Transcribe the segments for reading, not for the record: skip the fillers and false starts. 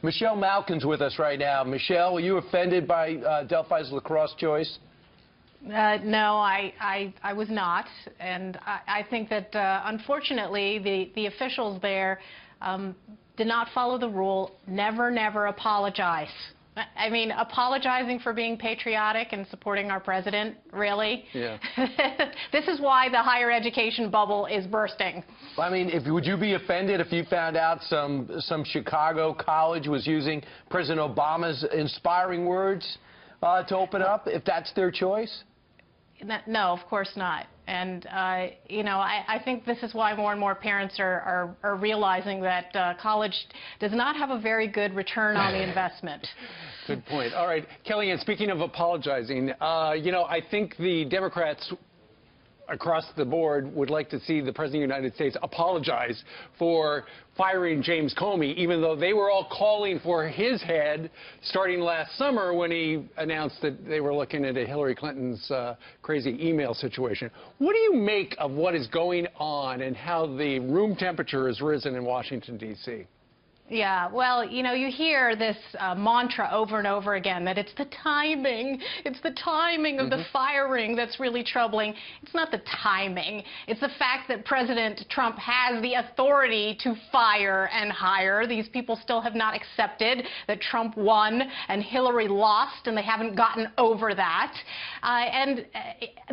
Michelle Malkin's with us right now. Michelle, were you offended by Delphi's lacrosse choice? No, I was not, and I think that unfortunately the officials there did not follow the rule. Never apologize. I mean, apologizing for being patriotic and supporting our president, really? Yeah. This is why the higher education bubble is bursting. I mean, would you be offended if you found out some Chicago college was using President Obama's inspiring words to open up, if that's their choice? No, of course not. And, you know, I think this is why more and more parents are realizing that college does not have a very good return on the investment. Good point. All right, Kellyanne, speaking of apologizing, you know, I think the Democrats across the board would like to see the President of the United States apologize for firing James Comey, even though they were all calling for his head starting last summer when he announced that they were looking at Hillary Clinton's crazy email situation. What do you make of what is going on and how the room temperature has risen in Washington, D.C.? Yeah, well, you know, you hear this mantra over and over again that it's the timing of the firing that's really troubling. It's not the timing. It's the fact that President Trump has the authority to fire and hire. These people still have not accepted that Trump won and Hillary lost, and they haven't gotten over that. And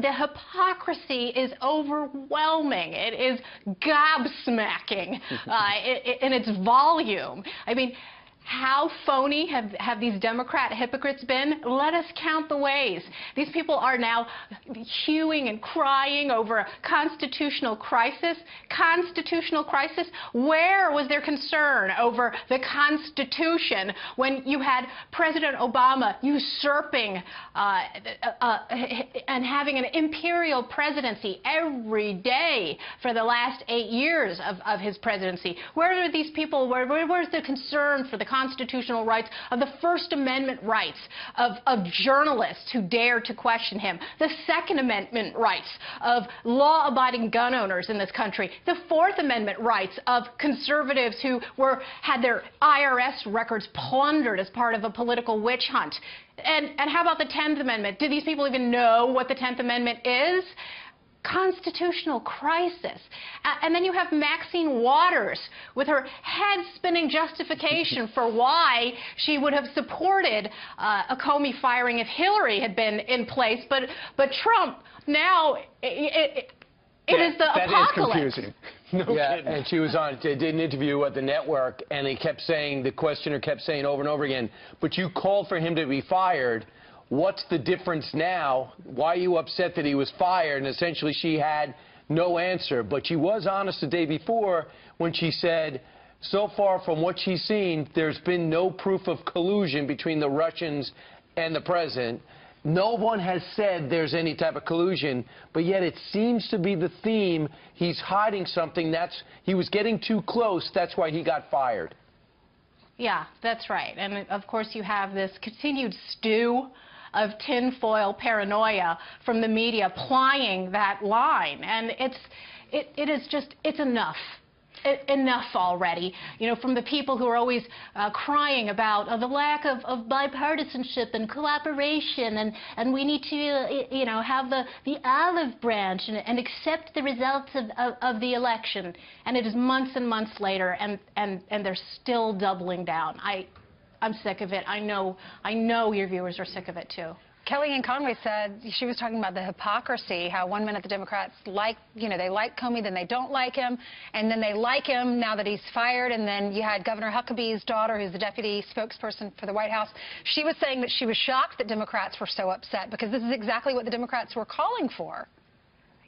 the hypocrisy is overwhelming. It is gobsmacking in its volume. I mean, how phony have these Democrat hypocrites been? Let us count the ways. These people are now hewing and crying over a constitutional crisis. Constitutional crisis? Where was their concern over the Constitution when you had President Obama usurping and having an imperial presidency every day for the last 8 years of his presidency? Where are these people? Where's the concern for the constitutional rights of the First Amendment rights of journalists who dare to question him, the Second Amendment rights of law-abiding gun owners in this country, the Fourth Amendment rights of conservatives who had their IRS records plundered as part of a political witch hunt? And how about the 10th Amendment? Do these people even know what the 10th Amendment is? Constitutional crisis. And then you have Maxine Waters with her head-spinning justification for why she would have supported a Comey firing if Hillary had been in place. But Trump, now, it is the apocalypse. That is confusing. No kidding. And she was did an interview at the network, and the questioner kept saying over and over again, but you called for him to be fired. What's the difference now? Why are you upset that he was fired? And essentially she had no answer. But she was honest the day before when she said, so far from what she's seen, there's been no proof of collusion between the Russians and the president. No one has said there's any type of collusion, but yet it seems to be the theme. He's hiding something. He was getting too close. That's why he got fired. Yeah, that's right. And, of course, you have this continued stew of tinfoil paranoia from the media plying that line. And it's enough. Enough already, you know, from the people who are always crying about the lack of bipartisanship and cooperation, and we need to, you know, have the olive branch and accept the results of the election. And it is months and months later, and they're still doubling down. I'm sick of it. I know your viewers are sick of it, too. Kellyanne Conway said, she was talking about the hypocrisy, how 1 minute the Democrats like Comey, then they don't like him, and then they like him now that he's fired. And then you had Governor Huckabee's daughter, who's the deputy spokesperson for the White House. She was saying that she was shocked that Democrats were so upset because this is exactly what the Democrats were calling for.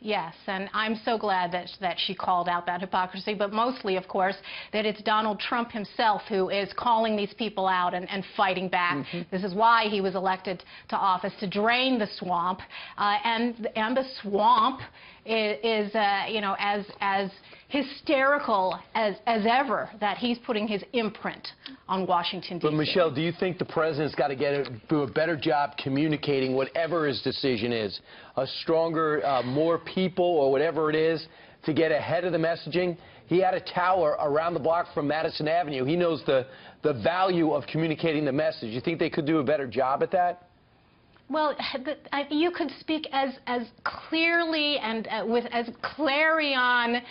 Yes, and I'm so glad that she called out that hypocrisy, but mostly, of course, that it's Donald Trump himself who is calling these people out and fighting back. This is why he was elected to office, to drain the swamp, and the swamp is you know, as hysterical as ever, that he's putting his imprint on Washington, D.C. But, Michelle, do you think the president's got to do a better job communicating whatever his decision is? A stronger, more people or whatever it is to get ahead of the messaging? He had a tower around the block from Madison Avenue. He knows the value of communicating the message. You think they could do a better job at that? Well, you could speak as clearly and with as clarion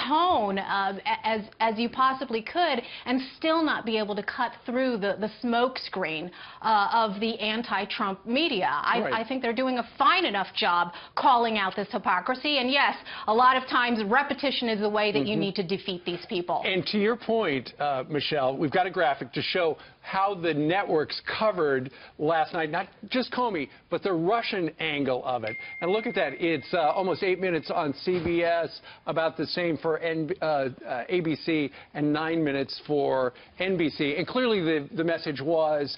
tone as you possibly could, and still not be able to cut through the smoke screen of the anti-Trump media. I think they're doing a fine enough job calling out this hypocrisy. And yes, a lot of times repetition is the way that you need to defeat these people. And to your point, Michelle, we've got a graphic to show how the networks covered last night, not just Comey, but the Russian angle of it. And look at that. It's almost 8 minutes on CBS, about the same for ABC, and 9 minutes for NBC. And clearly the message was,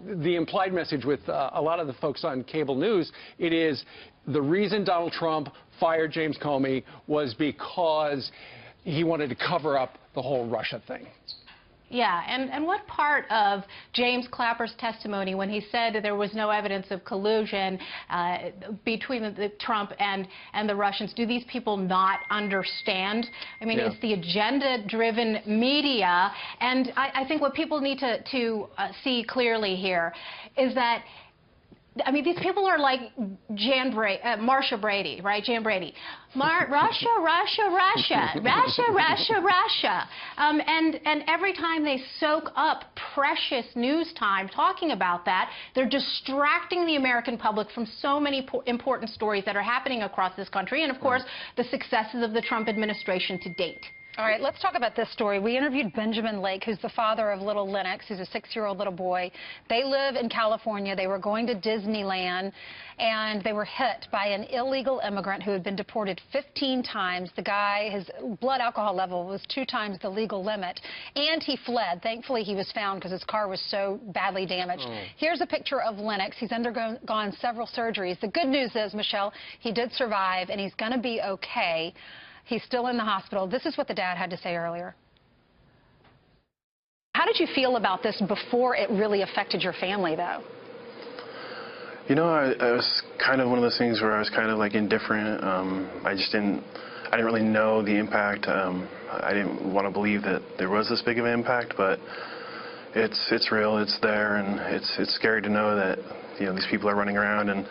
the implied message with a lot of the folks on cable news, it is the reason Donald Trump fired James Comey was because he wanted to cover up the whole Russia thing. Yeah, and what part of James Clapper's testimony when he said that there was no evidence of collusion between the Trump and the Russians, do these people not understand? I mean, it's the agenda-driven media, and I think what people need to see clearly here is that, I mean, these people are like Marsha Brady, right? Jan Brady. Russia, Russia, Russia, Russia, Russia, Russia. And every time they soak up precious news time talking about that, they're distracting the American public from so many important stories that are happening across this country, and, of course, the successes of the Trump administration to date. All right, let's talk about this story. We interviewed Benjamin Lake, who's the father of little Lennox, who's a 6-year-old little boy. They live in California. They were going to Disneyland, and they were hit by an illegal immigrant who had been deported 15 times. The guy, his blood alcohol level was 2 times the legal limit, and he fled. Thankfully, he was found because his car was so badly damaged. Here's a picture of Lennox. He's undergone several surgeries. The good news is, Michelle, he did survive, and he's going to be okay. He's still in the hospital. This is what the dad had to say earlier. How did you feel about this before it really affected your family, though? You know, I was kind of one of those things where I was kind of like indifferent. I didn't really know the impact. I didn't want to believe that there was this big of an impact, but it's real. It's there, and it's scary to know that, you know, these people are running around and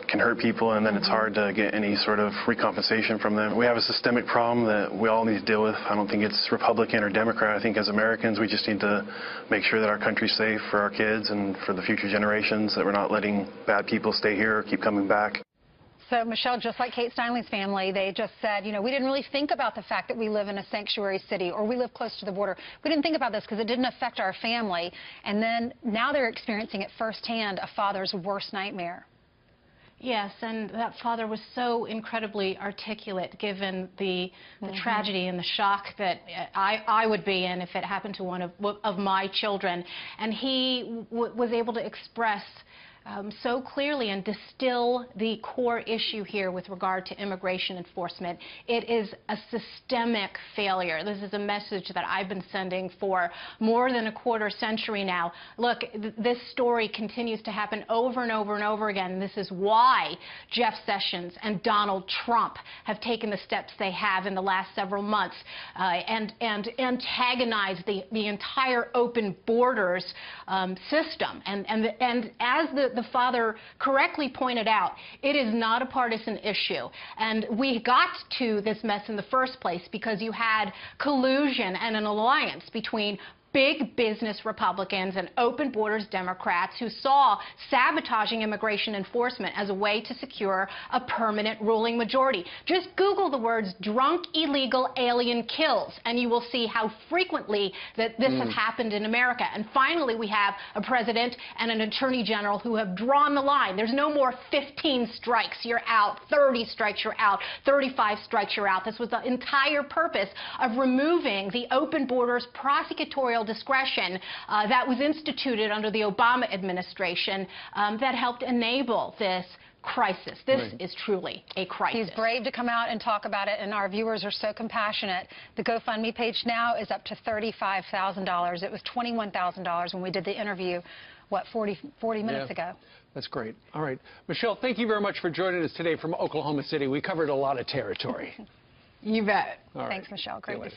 can hurt people, and then it's hard to get any sort of recompensation from them. We have a systemic problem that we all need to deal with. I don't think it's Republican or Democrat. I think as Americans we just need to make sure that our country's safe for our kids and for the future generations, that we're not letting bad people stay here or keep coming back. So, Michelle, just like Kate Steinle's family, they just said, you know, we didn't really think about the fact that we live in a sanctuary city or we live close to the border. We didn't think about this because it didn't affect our family. And then now they're experiencing it firsthand, a father's worst nightmare. Yes, and that father was so incredibly articulate, given the tragedy and the shock that I would be in if it happened to one of my children. And he was able to express so clearly and distill the core issue here with regard to immigration enforcement. It is a systemic failure. This is a message that I've been sending for more than a quarter century now. Look, this story continues to happen over and over and over again. This is why Jeff Sessions and Donald Trump have taken the steps they have in the last several months and antagonized the entire open borders system. And as the father correctly pointed out, it is not a partisan issue. And we got to this mess in the first place because you had collusion and an alliance between big business Republicans and open borders Democrats who saw sabotaging immigration enforcement as a way to secure a permanent ruling majority. Just Google the words drunk illegal alien kills and you will see how frequently that this has happened in America. And finally, we have a president and an attorney general who have drawn the line. There's no more 15 strikes, you're out, 30 strikes, you're out, 35 strikes, you're out. This was the entire purpose of removing the open borders prosecutorial discretion that was inistituted under the Obama administration that helped enable this crisis. This is truly a crisis. He's brave to come out and talk about it, and our viewers are so compassionate. The GoFundMe page now is up to $35,000. It was $21,000 when we did the interview, what, 40 minutes ago. That's great. All right. Michelle, thank you very much for joining us today from Oklahoma City. We covered a lot of territory. You bet. All right. Thanks, Michelle. Great to see you.